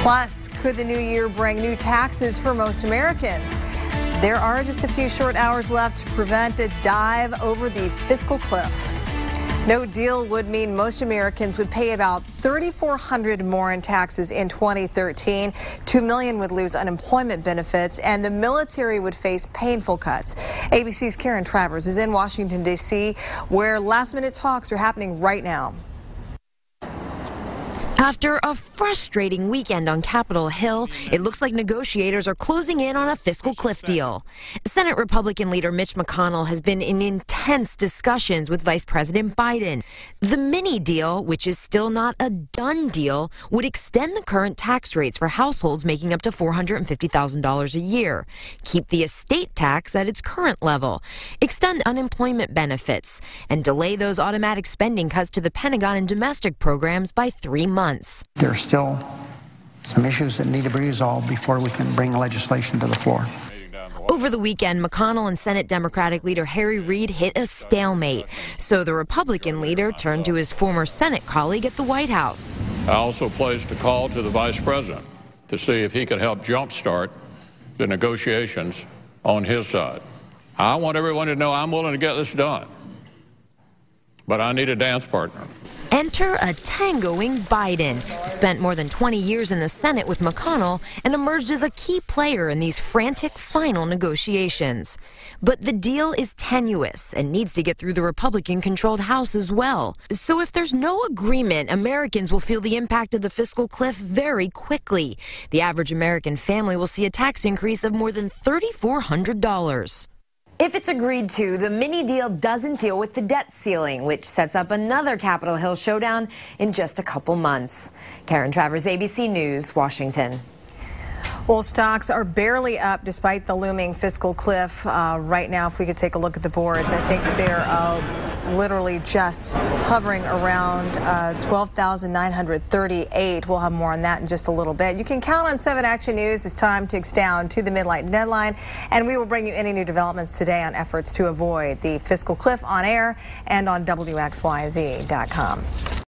Plus, could the new year bring new taxes for most Americans? There are just a few short hours left to prevent a dive over the fiscal cliff. No deal would mean most Americans would pay about $3,400 more in taxes in 2013. 2 million would lose unemployment benefits, and the military would face painful cuts. ABC's Karen Travers is in Washington, D.C., where last-minute talks are happening right now. After a frustrating weekend on Capitol Hill, it looks like negotiators are closing in on a fiscal cliff deal. Senate Republican leader Mitch McConnell has been in intense discussions with Vice President Biden. The mini deal, which is still not a done deal, would extend the current tax rates for households making up to $450,000 a year, keep the estate tax at its current level, extend unemployment benefits, and delay those automatic spending cuts to the Pentagon and domestic programs by 3 months. There are still some issues that need to be resolved before we can bring legislation to the floor. Over the weekend, McConnell and Senate Democratic leader Harry Reid hit a stalemate. So the Republican leader turned to his former Senate colleague at the White House. I also placed a call to the Vice President to see if he could help jumpstart the negotiations on his side. I want everyone to know I'm willing to get this done, but I need a dance partner. Enter a tangoing Biden, who spent more than 20 years in the Senate with McConnell and emerged as a key player in these frantic final negotiations. But the deal is tenuous and needs to get through the Republican-controlled House as well. So if there's no agreement, Americans will feel the impact of the fiscal cliff very quickly. The average American family will see a tax increase of more than $3,400. If it's agreed to, the mini deal doesn't deal with the debt ceiling, which sets up another Capitol Hill showdown in just a couple months. Karen Travers, ABC News, Washington. Well, stocks are barely up despite the looming fiscal cliff. Right now, if we could take a look at the boards, I think they're literally just hovering around 12,938. We'll have more on that in just a little bit. You can count on 7 Action News. It's time ticks down to the midnight deadline, and we will bring you any new developments today on efforts to avoid the fiscal cliff on air and on WXYZ.com.